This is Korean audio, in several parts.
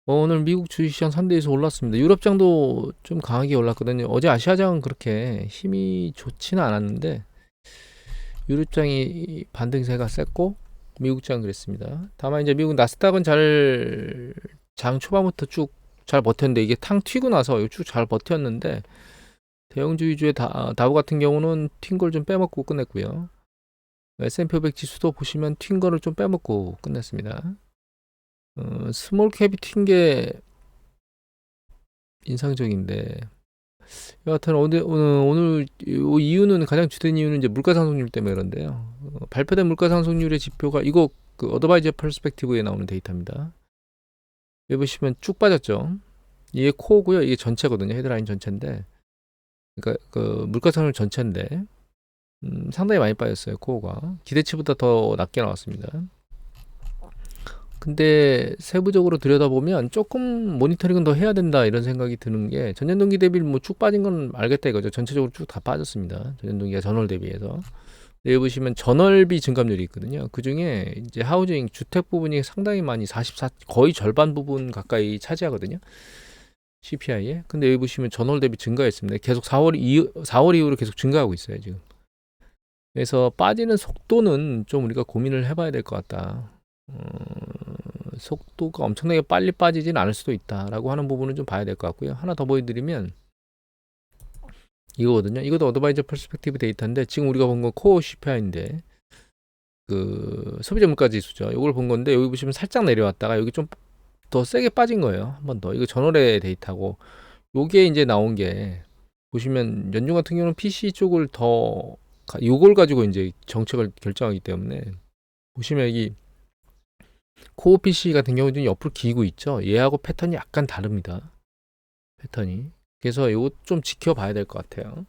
오늘 미국 주식시장 3대에서 올랐습니다. 유럽장도 좀 강하게 올랐거든요. 어제 아시아장은 그렇게 힘이 좋지는 않았는데 유럽장이 반등세가 셌고 미국장 그랬습니다. 다만 이제 미국 나스닥은 장 초반부터 쭉 잘 버텼는데 이게 탕 튀고 나서 쭉 잘 버텼는데 대형주의주의 다우 같은 경우는 튄 걸 좀 빼먹고 끝냈고요. S&P 500 지수도 보시면 튄 거를 좀 빼먹고 끝냈습니다. 스몰캡이 튄 게 인상적인데 여하튼 오늘 이유는 가장 주된 이유는 이제 물가 상승률 때문에 그런데요. 발표된 물가 상승률의 지표가 이거 그 어드바이저 퍼스펙티브에 나오는 데이터입니다. 여기 보시면 쭉 빠졌죠. 이게 코어고요. 이게 전체거든요. 헤드라인 전체인데, 그러니까 그 물가 상승률 전체인데 상당히 많이 빠졌어요. 코어가 기대치보다 더 낮게 나왔습니다. 근데 세부적으로 들여다보면 조금 모니터링은 더 해야 된다 이런 생각이 드는 게 전년동기 대비 뭐 쭉 빠진 건 알겠다 이거죠. 전체적으로 쭉 다 빠졌습니다. 전년동기가 전월 대비해서. 여기 보시면 전월비 증감률이 있거든요. 그 중에 이제 하우징 주택 부분이 상당히 많이 44 거의 절반 부분 가까이 차지하거든요. CPI에. 근데 여기 보시면 전월 대비 증가했습니다. 계속 4월 이후로 계속 증가하고 있어요, 지금. 그래서 빠지는 속도는 좀 우리가 고민을 해봐야 될 것 같다. 속도가 엄청나게 빨리 빠지진 않을 수도 있다라고 하는 부분은 좀 봐야 될 것 같고요. 하나 더 보여드리면 이거거든요. 이것도 어드바이저 퍼스펙티브 데이터인데 지금 우리가 본 건 코어 CPI인데 그 소비자 물가 지수죠. 이걸 본 건데 여기 보시면 살짝 내려왔다가 여기 좀 더 세게 빠진 거예요. 한 번 더. 이거 전월의 데이터고 요게 이제 나온 게 보시면 연중 같은 경우는 PC 쪽을 더 요걸 가지고 이제 정책을 결정하기 때문에 보시면 여기 코어 PC 같은 경우는 옆으로 기고 있죠. 얘하고 패턴이 약간 다릅니다. 패턴이. 그래서 이거 좀 지켜봐야 될 것 같아요.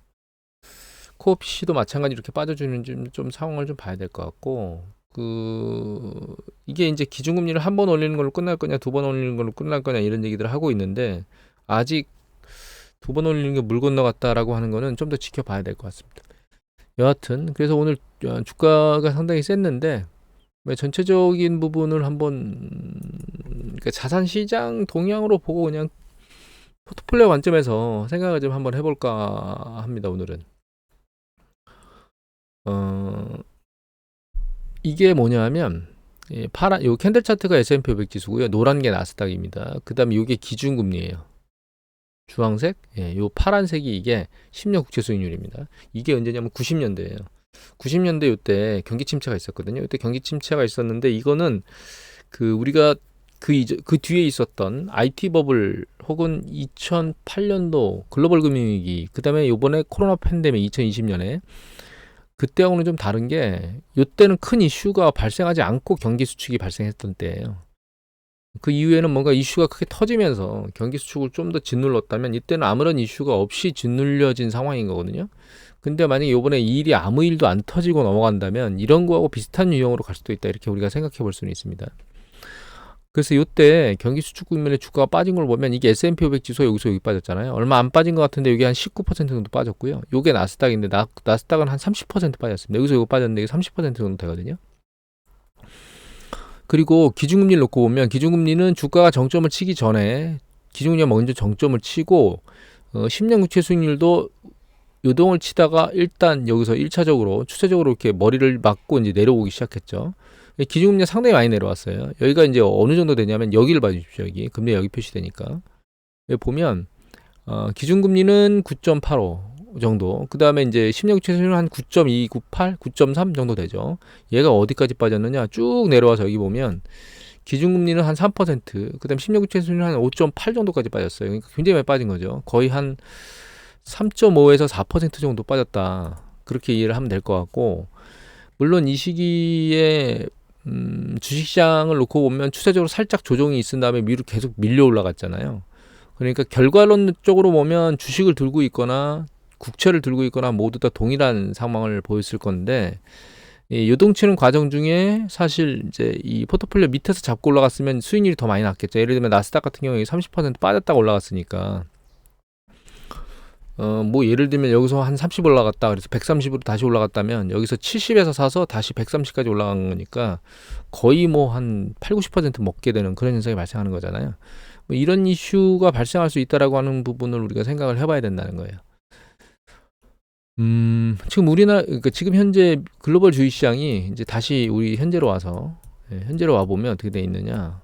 코어 PC도 마찬가지로 이렇게 빠져주는 좀 상황을 좀 봐야 될 것 같고, 이게 이제 기준금리를 한 번 올리는 걸로 끝날 거냐, 두 번 올리는 걸로 끝날 거냐, 이런 얘기들을 하고 있는데, 아직 두 번 올리는 게 물 건너갔다라고 하는 거는 좀 더 지켜봐야 될 것 같습니다. 여하튼, 그래서 오늘 주가가 상당히 셌는데, 전체적인 부분을 한번, 그러니까 자산 시장 동향으로 보고 그냥 포트폴리오 관점에서 생각을 좀 한번 해볼까 합니다, 오늘은. 어, 이게 뭐냐면, 요 캔들 차트가 S&P 500 지수고요. 노란 게 나스닥입니다. 그 다음에 이게 기준금리예요. 주황색, 요 파란색이 이게 10년 국채 수익률입니다. 이게 언제냐면 90년대예요. 90년대 요때 경기 침체가 있었거든요. 이때 경기 침체가 있었는데 이거는 우리가 그 뒤에 있었던 IT 버블 혹은 2008년도 글로벌 금융위기, 그 다음에 요번에 코로나 팬데믹 2020년에 그때하고는 좀 다른 게 요때는 큰 이슈가 발생하지 않고 경기 수축이 발생했던 때예요. 그 이후에는 뭔가 이슈가 크게 터지면서 경기 수축을 좀 더 짓눌렀다면 이때는 아무런 이슈가 없이 짓눌려진 상황인 거거든요. 근데 만약에 요번에 이 일이 아무 일도 안 터지고 넘어간다면 이런 거하고 비슷한 유형으로 갈 수도 있다. 이렇게 우리가 생각해 볼 수는 있습니다. 그래서 이때 경기 수축 국면에 주가가 빠진 걸 보면 이게 S&P 500 지수 여기서 여기 빠졌잖아요. 얼마 안 빠진 것 같은데 여기 한 19% 정도 빠졌고요. 요게 나스닥인데 나스닥은 한 30% 빠졌습니다. 여기서 이거 빠졌는데 이게 30% 정도 되거든요. 그리고 기준금리를 놓고 보면 기준금리는 주가가 정점을 치기 전에 기준금리가 먼저 정점을 치고 10년 국채 수익률도 요동을 치다가 일단 여기서 1차적으로 추세적으로 이렇게 머리를 맞고 이제 내려오기 시작했죠. 기준금리가 상당히 많이 내려왔어요. 여기가 이제 어느 정도 되냐면 여기를 봐주십시오. 여기 금리 여기 표시되니까 여기 보면 기준금리는 9.85 정도. 그 다음에 이제 10년 국채 수익률은 한 9.298, 9.3 정도 되죠. 얘가 어디까지 빠졌느냐? 쭉 내려와서 여기 보면 기준금리는 한 3%, 그 다음에 10년 국채 수익률은 한 5.8 정도까지 빠졌어요. 그러니까 굉장히 많이 빠진 거죠. 거의 한 3.5에서 4% 정도 빠졌다. 그렇게 이해를 하면 될 것 같고, 물론 이 시기에 주식시장을 놓고 보면 추세적으로 살짝 조정이 있은 다음에 위로 계속 밀려 올라갔잖아요. 그러니까 결과론적으로 보면 주식을 들고 있거나 국채를 들고 있거나 모두 다 동일한 상황을 보였을 건데, 이 요동치는 과정 중에 사실 이제 이 포트폴리오 밑에서 잡고 올라갔으면 수익률이 더 많이 났겠죠. 예를 들면 나스닥 같은 경우에 30% 빠졌다가 올라갔으니까 뭐 예를 들면 여기서 한 30 올라갔다 그래서 130으로 다시 올라갔다면 여기서 70에서 사서 다시 130까지 올라간 거니까 거의 뭐 한 8, 90% 먹게 되는 그런 현상이 발생하는 거잖아요. 뭐 이런 이슈가 발생할 수 있다라고 하는 부분을 우리가 생각을 해봐야 된다는 거예요. 지금 우리나라, 그러니까 지금 현재 글로벌 주식 시장이 이제 다시 우리 현재로 와서, 현재로 와 보면 어떻게 돼 있느냐.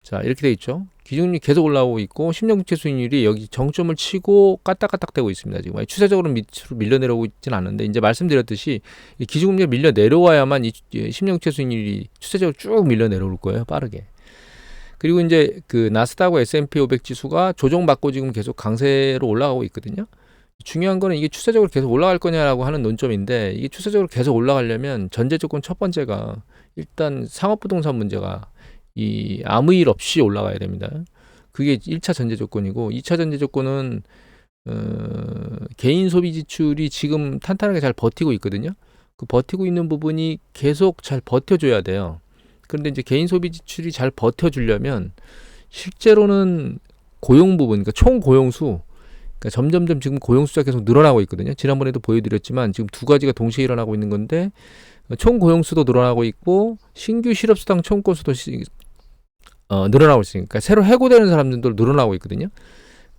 자, 이렇게 돼 있죠. 기준이 계속 올라오고 있고 10년 국채 수익률이 여기 정점을 치고 까딱까딱대고 있습니다. 지금 추세적으로 밑으로 밀려 내려오고 있지는 않은데, 이제 말씀드렸듯이 이 기준금리가 밀려 내려와야만 이 10년 국채 수익률이 추세적으로 쭉 밀려 내려올 거예요, 빠르게. 그리고 이제 그 나스닥과 S&P 500 지수가 조정받고 지금 계속 강세로 올라가고 있거든요. 중요한 거는 이게 추세적으로 계속 올라갈 거냐라고 하는 논점인데, 이게 추세적으로 계속 올라가려면 전제 조건 첫 번째가 일단 상업부동산 문제가 이 아무 일 없이 올라가야 됩니다. 그게 1차 전제 조건이고, 2차 전제 조건은 개인 소비 지출이 지금 탄탄하게 잘 버티고 있거든요. 그 버티고 있는 부분이 계속 잘 버텨줘야 돼요. 그런데 이제 개인 소비 지출이 잘 버텨주려면 실제로는 고용 부분, 그러니까 총 고용수, 그러니까 점점점 지금 고용 숫자 계속 늘어나고 있거든요. 지난번에도 보여드렸지만 지금 두 가지가 동시에 일어나고 있는 건데, 총 고용 수도 늘어나고 있고 신규 실업수당 청구 수도 늘어나고 있으니까 새로 해고되는 사람들도 늘어나고 있거든요.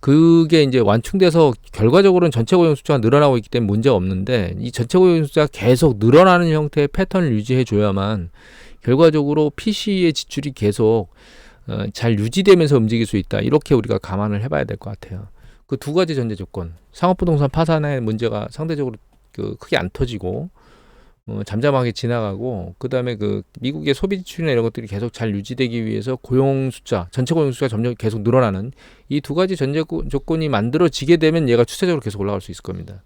그게 이제 완충돼서 결과적으로는 전체 고용 숫자가 늘어나고 있기 때문에 문제가 없는데, 이 전체 고용 숫자가 계속 늘어나는 형태의 패턴을 유지해 줘야만 결과적으로 PC의 지출이 계속 잘 유지되면서 움직일 수 있다. 이렇게 우리가 감안을 해봐야 될 것 같아요. 그 두 가지 전제 조건, 상업부동산 파산의 문제가 상대적으로 크게 안 터지고 잠잠하게 지나가고, 그 다음에 그 미국의 소비 지출이나 이런 것들이 계속 잘 유지되기 위해서 고용 숫자, 전체 고용 숫자가 점점 계속 늘어나는 이 두 가지 전제 조건이 만들어지게 되면 얘가 추세적으로 계속 올라갈 수 있을 겁니다.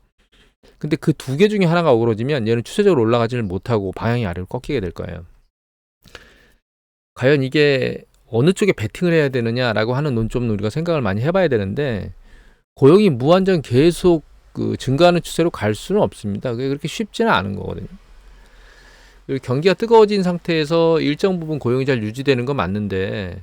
근데 그 두 개 중에 하나가 어우러지면 얘는 추세적으로 올라가지를 못하고 방향이 아래로 꺾이게 될 거예요. 과연 이게 어느 쪽에 베팅을 해야 되느냐라고 하는 논점은 우리가 생각을 많이 해봐야 되는데, 고용이 무한정 계속 증가하는 추세로 갈 수는 없습니다. 그게 그렇게 쉽지는 않은 거거든요. 그리고 경기가 뜨거워진 상태에서 일정 부분 고용이 잘 유지되는 건 맞는데,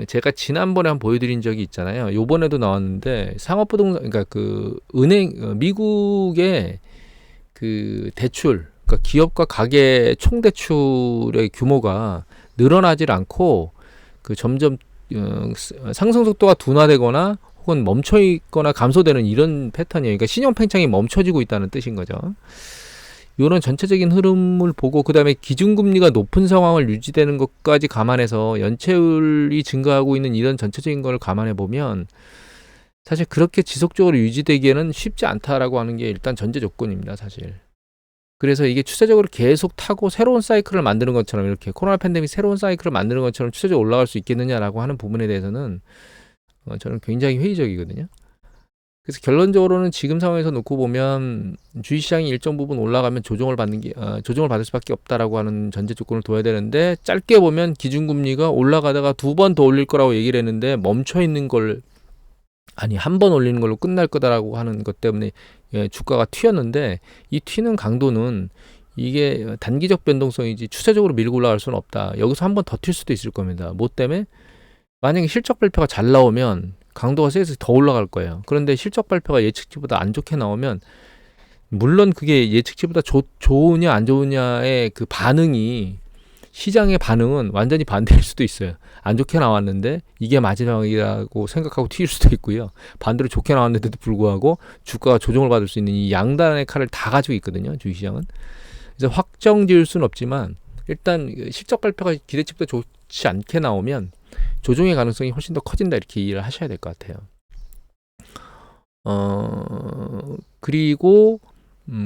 제가 지난번에 한번 보여드린 적이 있잖아요. 요번에도 나왔는데, 상업부동산, 그러니까 미국의 그 대출, 그러니까 기업과 가계 총 대출의 규모가 늘어나질 않고 점점 상승 속도가 둔화되거나 혹은 멈춰 있거나 감소되는 이런 패턴이에요. 그러니까 신용 팽창이 멈춰지고 있다는 뜻인 거죠. 이런 전체적인 흐름을 보고, 그 다음에 기준금리가 높은 상황을 유지되는 것까지 감안해서 연체율이 증가하고 있는 이런 전체적인 걸 감안해 보면 사실 그렇게 지속적으로 유지되기에는 쉽지 않다라고 하는 게 일단 전제 조건입니다, 사실. 그래서 이게 추세적으로 계속 타고 새로운 사이클을 만드는 것처럼, 이렇게 코로나 팬데믹 새로운 사이클을 만드는 것처럼 추세적으로 올라갈 수 있겠느냐라고 하는 부분에 대해서는 저는 굉장히 회의적이거든요. 그래서 결론적으로는 지금 상황에서 놓고 보면 주식시장이 일정 부분 올라가면 조정을 받을 수밖에 없다라고 하는 전제 조건을 둬야 되는데, 짧게 보면 기준금리가 올라가다가 두 번 더 올릴 거라고 얘기를 했는데 멈춰 있는 걸, 아니 한 번 올리는 걸로 끝날 거다라고 하는 것 때문에 주가가 튀었는데, 이 튀는 강도는 이게 단기적 변동성이지 추세적으로 밀고 올라갈 수는 없다. 여기서 한 번 더 튈 수도 있을 겁니다. 뭐 때문에? 만약에 실적 발표가 잘 나오면 강도가 세서 더 올라갈 거예요. 그런데 실적 발표가 예측치보다 안 좋게 나오면, 물론 그게 예측치보다 좋으냐 안 좋으냐의 그 반응이, 시장의 반응은 완전히 반대일 수도 있어요. 안 좋게 나왔는데 이게 마지막이라고 생각하고 튀일 수도 있고요. 반대로 좋게 나왔는데도 불구하고 주가가 조정을 받을 수 있는 이 양단의 칼을 다 가지고 있거든요, 주식시장은. 그래서 확정 지을 수는 없지만 일단 실적 발표가 기대치보다 좋지 않게 나오면 조정의 가능성이 훨씬 더 커진다, 이렇게 이해를 하셔야 될 것 같아요. 그리고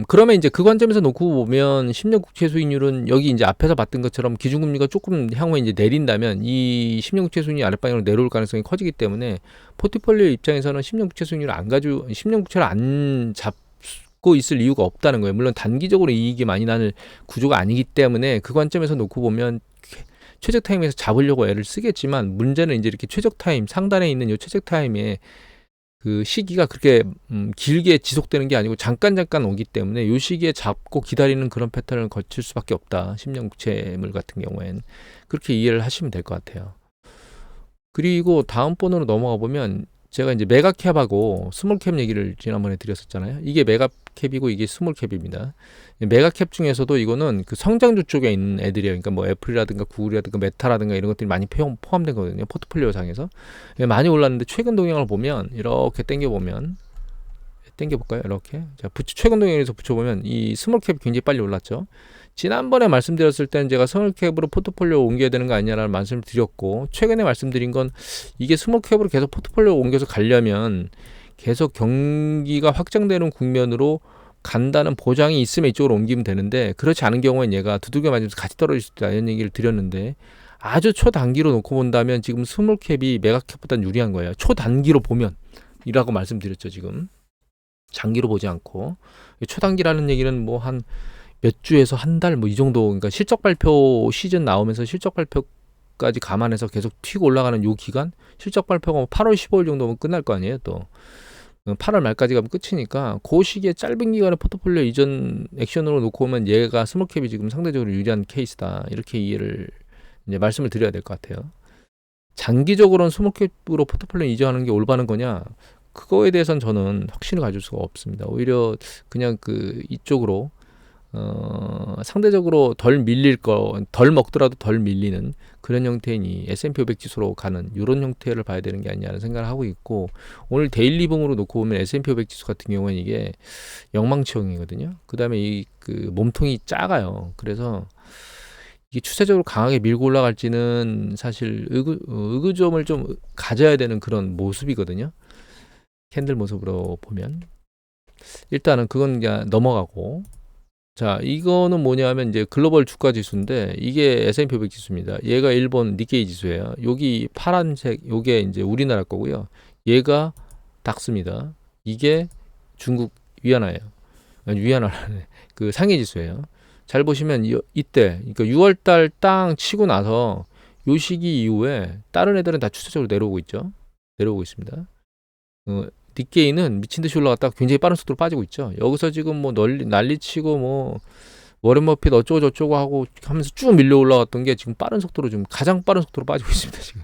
그러면 이제 그 관점에서 놓고 보면 10년 국채 수익률은 여기 이제 앞에서 봤던 것처럼 기준금리가 조금 향후에 이제 내린다면 이 10년 국채 수익률이 아랫방향으로 내려올 가능성이 커지기 때문에, 포트폴리오 입장에서는 10년 국채 수익률을 10년 국채를 안 잡고 있을 이유가 없다는 거예요. 물론 단기적으로 이익이 많이 나는 구조가 아니기 때문에 그 관점에서 놓고 보면 최적 타임에서 잡으려고 애를 쓰겠지만, 문제는 이제 이렇게 최적 타임, 상단에 있는 이 최적 타임에 그 시기가 그렇게 길게 지속되는 게 아니고 잠깐 오기 때문에 이 시기에 잡고 기다리는 그런 패턴을 거칠 수밖에 없다. 10년 국채물 같은 경우엔 그렇게 이해를 하시면 될 것 같아요. 그리고 다음 번으로 넘어가 보면 제가 이제 메가캡하고 스몰캡 얘기를 지난번에 드렸었잖아요. 이게 메가캡이고 이게 스몰캡입니다. 메가캡 중에서도 이거는 그 성장주 쪽에 있는 애들이에요. 그러니까 뭐 애플이라든가 구글이라든가 메타라든가 이런 것들이 많이 포함된 거거든요. 포트폴리오 상에서. 많이 올랐는데 최근 동향을 보면 이렇게 당겨보면 당겨볼까요? 이렇게. 자, 최근 동향에서 붙여보면 이 스몰캡이 굉장히 빨리 올랐죠. 지난번에 말씀드렸을 때는 제가 스몰캡으로 포트폴리오 옮겨야 되는 거 아니냐라는 말씀을 드렸고, 최근에 말씀드린 건 이게 스몰캡으로 계속 포트폴리오 옮겨서 가려면 계속 경기가 확장되는 국면으로 간다는 보장이 있으면 이쪽으로 옮기면 되는데, 그렇지 않은 경우엔 얘가 두들겨 맞으면서 같이 떨어질 수 있다 이런 얘기를 드렸는데, 아주 초단기로 놓고 본다면 지금 스몰캡이 메가캡보다는 유리한 거예요. 초단기로 보면 이라고 말씀드렸죠. 지금 장기로 보지 않고. 초단기라는 얘기는 뭐 한 몇 주에서 한 달 뭐 이 정도, 그러니까 실적 발표 시즌 나오면서 실적 발표까지 감안해서 계속 튀고 올라가는 요 기간, 실적 발표가 8월 15일 정도면 끝날 거 아니에요. 또 8월 말까지 가면 끝이니까 그 시기에 짧은 기간에 포트폴리오 이전 액션으로 놓고 오면 얘가 스몰캡이 지금 상대적으로 유리한 케이스다, 이렇게 이해를 이제 말씀을 드려야 될 것 같아요. 장기적으로는 스몰캡으로 포트폴리오 이전하는 게 올바른 거냐, 그거에 대해서는 저는 확신을 가질 수가 없습니다. 오히려 그냥 그 이쪽으로 상대적으로 덜 밀릴 덜 먹더라도 덜 밀리는 그런 형태인 이 S&P 500 지수로 가는 이런 형태를 봐야 되는 게 아니냐는 생각을 하고 있고, 오늘 데일리 봉으로 놓고 보면 S&P 500 지수 같은 경우는 이게 영망치형이거든요. 그 다음에 이 그 몸통이 작아요. 그래서 이게 추세적으로 강하게 밀고 올라갈지는 사실 의구점을 좀 가져야 되는 그런 모습이거든요. 캔들 모습으로 보면 일단은 그건 그냥 넘어가고, 자, 이거는 뭐냐면 이제 글로벌 주가 지수인데 이게 S&P 500 지수입니다. 얘가 일본 니케이 지수예요. 여기 파란색 요게 이제 우리나라 거고요. 얘가 닥스입니다. 이게 중국 위안화예요. 위안화라네. 그 상해 지수예요. 잘 보시면 이때, 그러니까 6월 달 땅 치고 나서 요 시기 이후에 다른 애들은 다 추세적으로 내려오고 있죠. 내려오고 있습니다. 니케이는 미친 듯이 올라갔다가 굉장히 빠른 속도로 빠지고 있죠. 여기서 지금 뭐 난리치고 뭐 워렌 버핏 어쩌고 저쩌고 하고 하면서 쭉 밀려 올라갔던 게 지금 빠른 속도로, 지금 가장 빠른 속도로 빠지고 있습니다. 지금.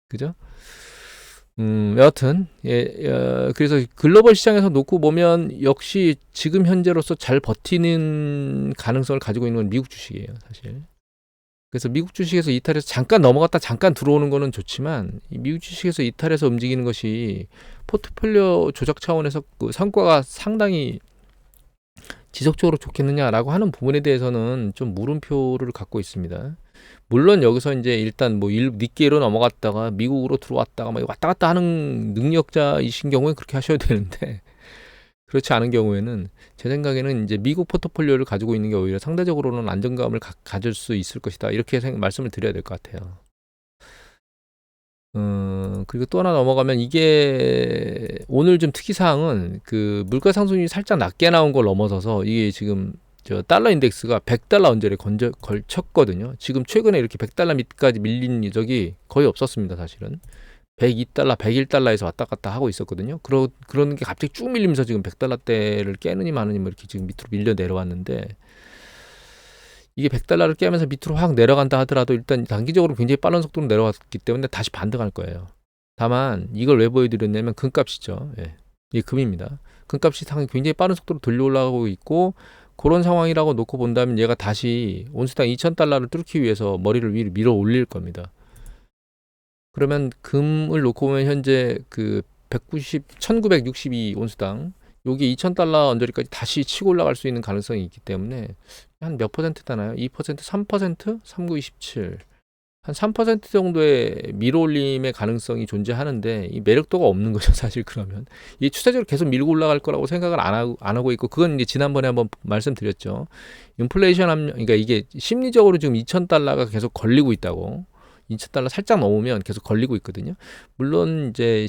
그죠? 여하튼 그래서 글로벌 시장에서 놓고 보면 역시 지금 현재로서 잘 버티는 가능성을 가지고 있는 건 미국 주식이에요, 사실. 그래서 미국 주식에서 이탈해서 잠깐 넘어갔다 잠깐 들어오는 거는 좋지만, 이 미국 주식에서 이탈해서 움직이는 것이 포트폴리오 조작 차원에서 그 성과가 상당히 지속적으로 좋겠느냐라고 하는 부분에 대해서는 좀 물음표를 갖고 있습니다. 물론 여기서 이제 일단 뭐 니케이로 넘어갔다가 미국으로 들어왔다가 막 왔다 갔다 하는 능력자이신 경우에 그렇게 하셔야 되는데, 그렇지 않은 경우에는 제 생각에는 이제 미국 포트폴리오를 가지고 있는 게 오히려 상대적으로는 안정감을 가질 수 있을 것이다, 이렇게 말씀을 드려야 될 것 같아요. 그리고 또 하나 넘어가면, 이게 오늘 좀 특이사항은 그 물가 상승률이 살짝 낮게 나온 걸 넘어서서 이게 지금 저 달러 인덱스가 100달러 언저리에 걸쳤거든요. 지금 최근에 이렇게 100달러 밑까지 밀린 적이 거의 없었습니다, 사실은. 102달러, 101달러에서 왔다 갔다 하고 있었거든요. 그런 게 갑자기 쭉 밀리면서 지금 100달러대를 깨느니 마느니 뭐 이렇게 지금 밑으로 밀려 내려왔는데, 이게 100달러를 깨면서 밑으로 확 내려간다 하더라도 일단 단기적으로 굉장히 빠른 속도로 내려왔기 때문에 다시 반등할 거예요. 다만 이걸 왜 보여드렸냐면 금값이죠. 예. 이게 금입니다. 금값이 굉장히 빠른 속도로 돌려 올라가고 있고, 그런 상황이라고 놓고 본다면 얘가 다시 온수당 2,000달러를 뚫기 위해서 머리를 위로 밀어 올릴 겁니다. 그러면 금을 놓고 보면 현재 그 1962 온수당, 여기 2,000달러 언저리까지 다시 치고 올라갈 수 있는 가능성이 있기 때문에 한 몇 퍼센트 되나요? 2%, 3%? 3927. 한 3% 정도의 밀어올림의 가능성이 존재하는데, 이 매력도가 없는 거죠, 사실. 그러면 이 추세적으로 계속 밀고 올라갈 거라고 생각을 안 하고 있고, 그건 이제 지난번에 한번 말씀드렸죠. 인플레이션 함량, 그러니까 이게 심리적으로 지금 2,000달러가 계속 걸리고 있다고. 2,000달러 살짝 넘으면 계속 걸리고 있거든요. 물론 이제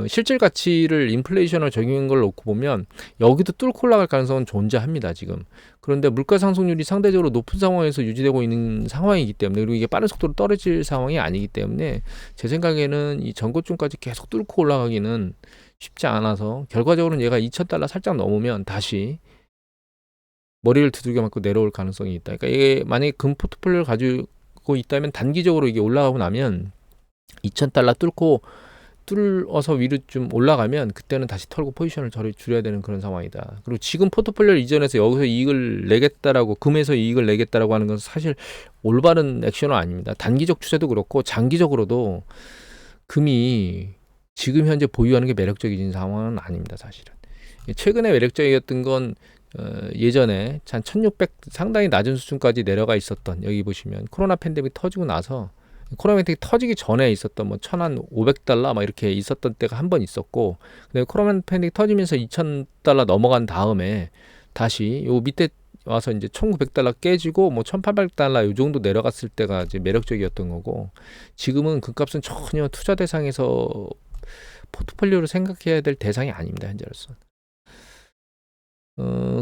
실질 가치를 인플레이션을 적용한 걸 놓고 보면 여기도 뚫고 올라갈 가능성은 존재합니다, 지금. 그런데 물가 상승률이 상대적으로 높은 상황에서 유지되고 있는 상황이기 때문에, 그리고 이게 빠른 속도로 떨어질 상황이 아니기 때문에 제 생각에는 이 전고점까지 계속 뚫고 올라가기는 쉽지 않아서, 결과적으로는 얘가 2,000달러 살짝 넘으면 다시 머리를 두들겨 맞고 내려올 가능성이 있다. 그러니까 이게 만약에 금 포트폴리오를 가지고 있다면 단기적으로 이게 올라가고 나면 2,000달러 뚫고 뚫어서 위로 좀 올라가면 그때는 다시 털고 포지션을 줄여야 되는 그런 상황이다. 그리고 지금 포트폴리오를 이전해서 여기서 이익을 내겠다라고, 금에서 이익을 내겠다라고 하는 건 사실 올바른 액션은 아닙니다. 단기적 추세도 그렇고 장기적으로도 금이 지금 현재 보유하는 게 매력적인 상황은 아닙니다. 사실은 최근에 매력적이었던 건 예전에 한 1600 상당히 낮은 수준까지 내려가 있었던, 여기 보시면 코로나 팬데믹 터지고 나서, 코로나 팬데믹 터지기 전에 있었던 뭐 1,500달러 막 이렇게 있었던 때가 한 번 있었고, 근데 코로나 팬데믹 터지면서 2,000달러 넘어간 다음에 다시 요 밑에 와서 이제 1,900달러 깨지고 뭐 1,800달러 요 정도 내려갔을 때가 이제 매력적이었던 거고, 지금은 금값은 전혀 투자 대상에서 포트폴리오를 생각해야 될 대상이 아닙니다. 현재로서.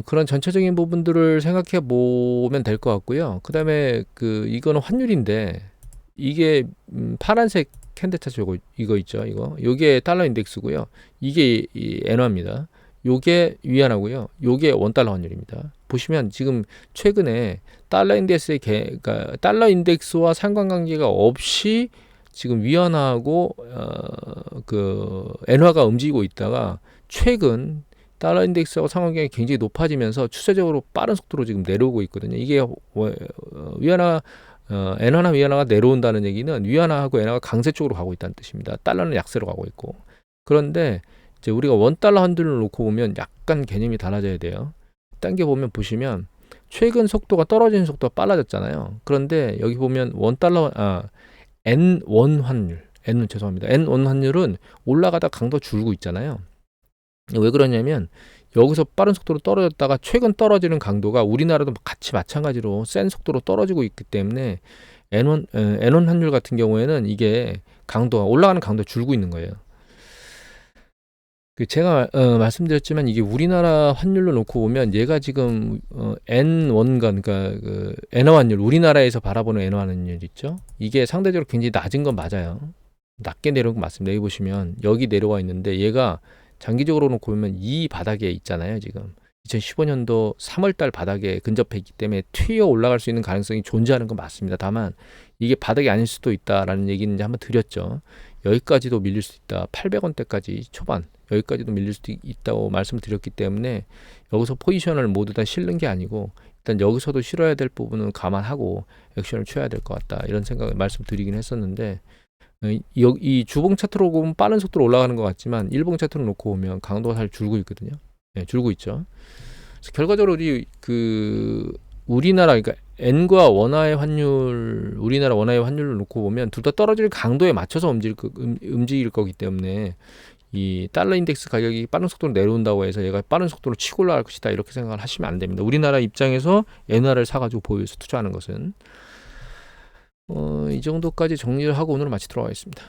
그런 전체적인 부분들을 생각해 보면 될 것 같고요. 그 다음에 이거는 환율인데, 이게 파란색 캔들 차트 이거 있죠. 요게 달러 인덱스고요. 이게 엔화입니다. 요게 위안화고요. 요게 원달러 환율입니다. 보시면 지금 최근에 달러 인덱스의 그러니까 달러 인덱스와 상관관계가 없이 지금 위안화하고 엔화가 움직이고 있다가, 최근 달러 인덱스하고 상관관계가 굉장히 높아지면서 추세적으로 빠른 속도로 지금 내려오고 있거든요. 이게 위안화, 엔화나 위안화가 내려온다는 얘기는 위안화하고 엔화가 강세 쪽으로 가고 있다는 뜻입니다. 달러는 약세로 가고 있고. 그런데 이제 우리가 원달러 환율을 놓고 보면 약간 개념이 달라져야 돼요. 당겨보면 보시면 최근 속도가 떨어지는 속도가 빨라졌잖아요. 그런데 여기 보면 N1 환율, N1 환율은 올라가다 강도 줄고 있잖아요. 왜 그러냐면 여기서 빠른 속도로 떨어졌다가 최근 떨어지는 강도가 우리나라도 같이 마찬가지로 센 속도로 떨어지고 있기 때문에 N1 환율 같은 경우에는 이게 강도가 올라가는 강도가 줄고 있는 거예요. 제가 말씀드렸지만 이게 우리나라 환율로 놓고 보면 얘가 지금 N1가, 그러니까 엔화 환율, 우리나라에서 바라보는 엔화 환율 있죠. 이게 상대적으로 굉장히 낮은 건 맞아요. 낮게 내려온 건 맞습니다. 여기 보시면 여기 내려와 있는데, 얘가 장기적으로 놓고 보면 이 바닥에 있잖아요. 지금 2015년도 3월달 바닥에 근접해 있기 때문에 튀어 올라갈 수 있는 가능성이 존재하는 건 맞습니다. 다만 이게 바닥이 아닐 수도 있다라는 얘기는 이제 한번 드렸죠. 여기까지도 밀릴 수 있다. 800원대까지 초반 여기까지도 밀릴 수도 있다고 말씀을 드렸기 때문에, 여기서 포지션을 모두 다 실는 게 아니고 일단 여기서도 실어야 될 부분은 감안하고 액션을 취해야 될 것 같다, 이런 생각을 말씀드리긴 했었는데, 이 주봉 차트로 보면 빠른 속도로 올라가는 것 같지만 일봉 차트로 놓고 보면 강도가 잘 줄고 있거든요. 줄고 있죠. 그래서 결과적으로 우리나라, 그러니까 엔과 원화의 환율, 우리나라 원화의 환율을 놓고 보면 둘 다 떨어질 강도에 맞춰서 움직일 거기 때문에, 이 달러 인덱스 가격이 빠른 속도로 내려온다고 해서 얘가 빠른 속도로 치고 올라갈 것이다, 이렇게 생각을 하시면 안 됩니다. 우리나라 입장에서 엔화를 사가지고 보유해서 투자하는 것은 이 정도까지 정리를 하고 오늘 마치도록 하겠습니다.